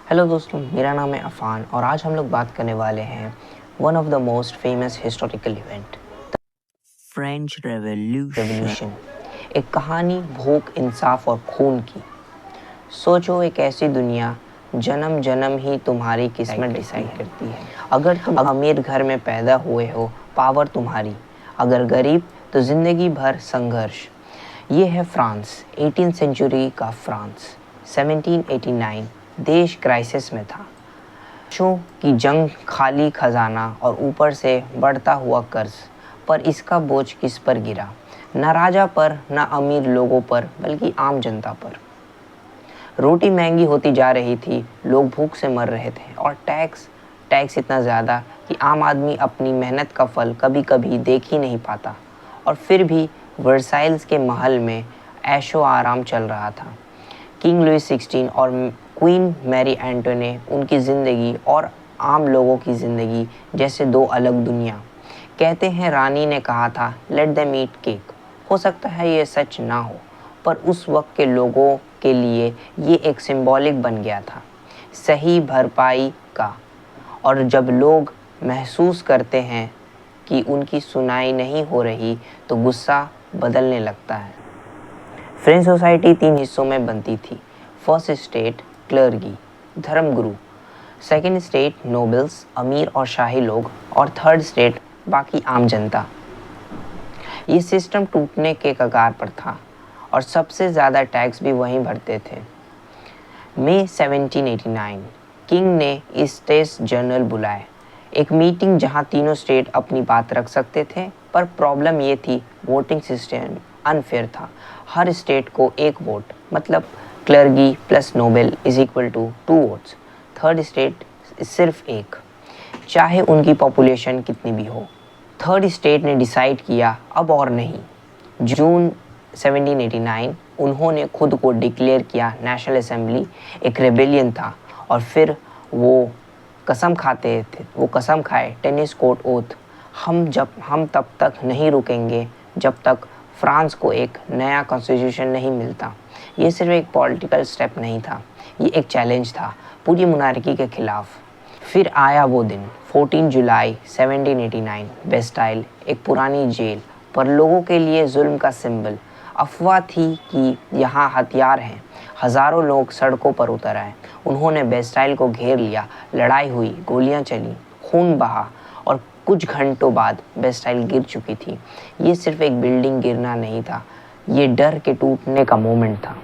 Hello दोस्तों, मेरा नाम है अफ़ान और आज हम लोग बात करने वाले हैं one of the most famous historical event, French revolution. Revolution. एक कहानी भूख, इंसाफ और खून की। सोचो, एक ऐसी दुनिया जन्म जन्म ही तुम्हारी किस्मत डिसाइड करती है। अगर तुम अमीर घर में पैदा हुए हो, पावर तुम्हारी। अगर गरीब, तो जिंदगी भर संघर्ष। ये है फ्रांस, 18th सेंचुरी का फ्रांस। 1789 देश क्राइसिस में था। देशों की जंग, खाली खजाना और ऊपर से बढ़ता हुआ कर्ज। पर इसका बोझ किस पर गिरा? न राजा पर, न अमीर लोगों पर, बल्कि आम जनता पर। रोटी महंगी होती जा रही थी, लोग भूख से मर रहे थे और टैक्स इतना ज़्यादा कि आम आदमी अपनी मेहनत का फल कभी कभी देख ही नहीं पाता। और फिर भी वर्साइल्स के महल में ऐशो आराम चल रहा था। किंग लुइस 16 और क्वीन मैरी एंटोने, उनकी ज़िंदगी और आम लोगों की ज़िंदगी जैसे दो अलग दुनिया। कहते हैं रानी ने कहा था, लेट देम ईट केक। हो सकता है ये सच ना हो, पर उस वक्त के लोगों के लिए ये एक सिंबॉलिक बन गया था, सही भरपाई का। और जब लोग महसूस करते हैं कि उनकी सुनाई नहीं हो रही, तो गुस्सा बदलने लगता है। फ्रेंच सोसाइटी 3 हिस्सों में बनती थी। फर्स्ट स्टेट क्लर्गी, धर्मगुरु। सेकंड स्टेट नोबल्स, अमीर और शाही लोग। और थर्ड स्टेट बाकी आम जनता। ये सिस्टम टूटने के कगार पर था और सबसे ज़्यादा टैक्स भी वहीं भरते थे। मई 1789 किंग ने स्टेट्स जनरल बुलाए, एक मीटिंग जहां तीनों स्टेट अपनी बात रख सकते थे। पर प्रॉब्लम ये थी, वोटिंग सिस्टम अनफेयर था। हर स्टेट को एक वोट, मतलब clergy plus noble is equal to 2 votes. Third state सिर्फ एक, चाहे उनकी पॉपुलेशन कितनी भी हो। थर्ड स्टेट ने डिसाइड किया, अब और नहीं। जून 1789 उन्होंने खुद को डिक्लेयर किया नेशनल असेंबली। एक रेबेलियन था। और फिर वो कसम खाए, टेनिस कोर्ट ओथ, हम तब तक नहीं रुकेंगे जब तक फ्रांस को एक नया कॉन्स्टिट्यूशन नहीं मिलता। ये सिर्फ एक पॉलिटिकल स्टेप नहीं था, ये एक चैलेंज था पूरी मोनार्की के खिलाफ। फिर आया वो दिन, 14 जुलाई 1789। बेस्टाइल, एक पुरानी जेल, पर लोगों के लिए जुल्म का सिंबल। अफवाह थी कि यहाँ हथियार हैं। हज़ारों लोग सड़कों पर उतर आए। उन्होंने बेस्टाइल को घेर लिया। लड़ाई हुई, गोलियां चली, खून बहा और कुछ घंटों बाद बेस्टाइल गिर चुकी थी। ये सिर्फ एक बिल्डिंग गिरना नहीं था, ये डर के टूटने का मोमेंट था।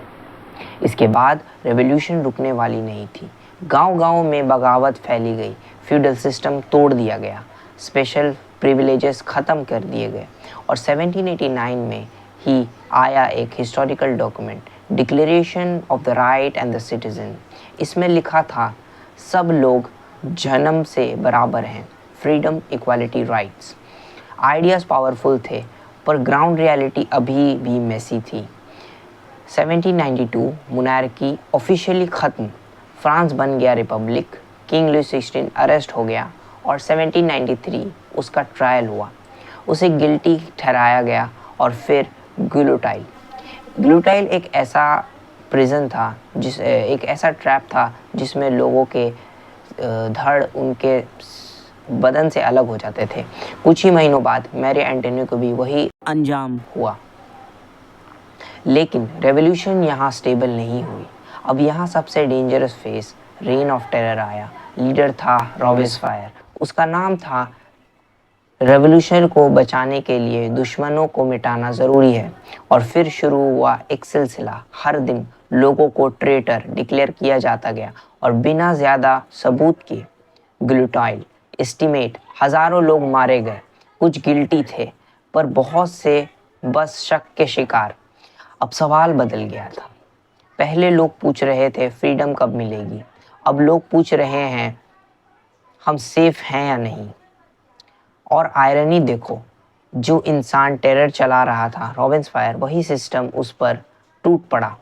इसके बाद रेवोल्यूशन रुकने वाली नहीं थी। गांव-गांव में बगावत फैली गई, फ्यूडल सिस्टम तोड़ दिया गया, स्पेशल प्रिविलेजेस ख़त्म कर दिए गए। और 1789 में ही आया एक historical document, declaration of the right and the citizen. इसमें लिखा था, सब लोग जन्म से बराबर हैं, freedom, equality, rights. Ideas powerful थे, पर ग्राउंड रियलिटी अभी भी मेसी थी। 1792 मोनार्की ऑफिशियली ख़त्म, फ्रांस बन गया रिपब्लिक। किंग लुई 16 अरेस्ट हो गया और 1793 उसका ट्रायल हुआ। उसे गिल्टी ठहराया गया। और फिर ग्लूटाइल एक ऐसा प्रिजन था, एक ऐसा ट्रैप था जिसमें लोगों के धड़ उनके बदन से अलग हो जाते थे। कुछ ही महीनों बाद मैरी एंटोनी को भी वही अंजाम हुआ। लेकिन रेवोल्यूशन यहाँ स्टेबल नहीं हुई। अब यहाँ सबसे dangerous face, rain of terror आया। लीडर था रॉबेस्पायर। उसका नाम था, रेवोल्यूशन को बचाने के लिए दुश्मनों को मिटाना ज़रूरी है। और फिर शुरू हुआ एक सिलसिला। हर दिन लोगों को ट्रेटर डिक्लेयर किया जाता गया और बिना ज़्यादा सबूत के। ग्लूटाइल एस्टीमेट, हज़ारों लोग मारे गए। कुछ गिल्टी थे, पर बहुत से बस शक के शिकार। अब सवाल बदल गया था। पहले लोग पूछ रहे थे फ्रीडम कब मिलेगी, अब लोग पूछ रहे हैं हम सेफ हैं या नहीं। और आयरनी देखो, जो इंसान टेरर चला रहा था रॉबिन्सफायर, वही सिस्टम उस पर टूट पड़ा।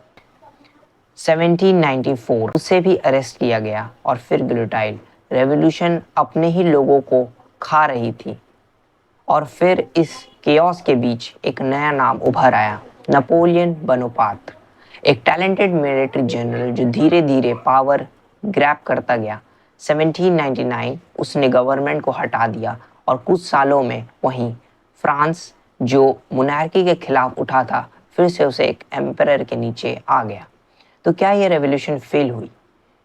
1794 उसे भी अरेस्ट किया गया। और फिर ग्लूटाइल, रेवोल्यूशन अपने ही लोगों को खा रही थी। और फिर इस केओस के बीच एक नया नाम उभर आया, नेपोलियन बोनापार्ट, एक टैलेंटेड मिलिट्री जनरल जो धीरे धीरे पावर ग्रैब करता गया। 1799 उसने गवर्नमेंट को हटा दिया और कुछ सालों में वहीं फ्रांस जो मोनार्की के खिलाफ उठा था फिर से उसे एक एम्परर के नीचे आ गया। तो क्या ये रेवोल्यूशन फेल हुई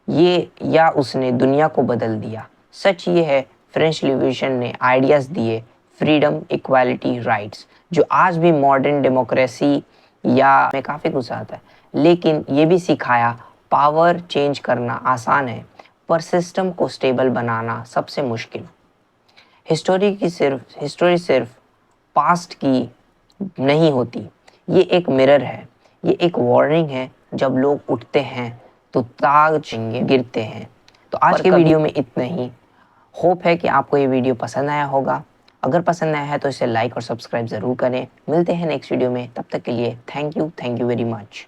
ये या उसने दुनिया को बदल दिया? सच ये है फ्रेंच रिवॉल्यूशन ने आइडियाज़ दिए, फ्रीडम, इक्वालिटी, राइट्स, जो आज भी मॉडर्न डेमोक्रेसी या में काफ़ी कुछ आता है, लेकिन ये भी सिखाया पावर चेंज करना आसान है पर सिस्टम को स्टेबल बनाना सबसे मुश्किल। हिस्टोरी सिर्फ पास्ट की नहीं होती, ये एक मिरर है, ये एक वार्निंग है। जब लोग उठते हैं तो ताज गिरते हैं। तो आज के वीडियो में इतना ही। होप है कि आपको ये वीडियो पसंद आया होगा। अगर पसंद आया है तो इसे लाइक और सब्सक्राइब ज़रूर करें। मिलते हैं नेक्स्ट वीडियो में, तब तक के लिए थैंक यू वेरी मच।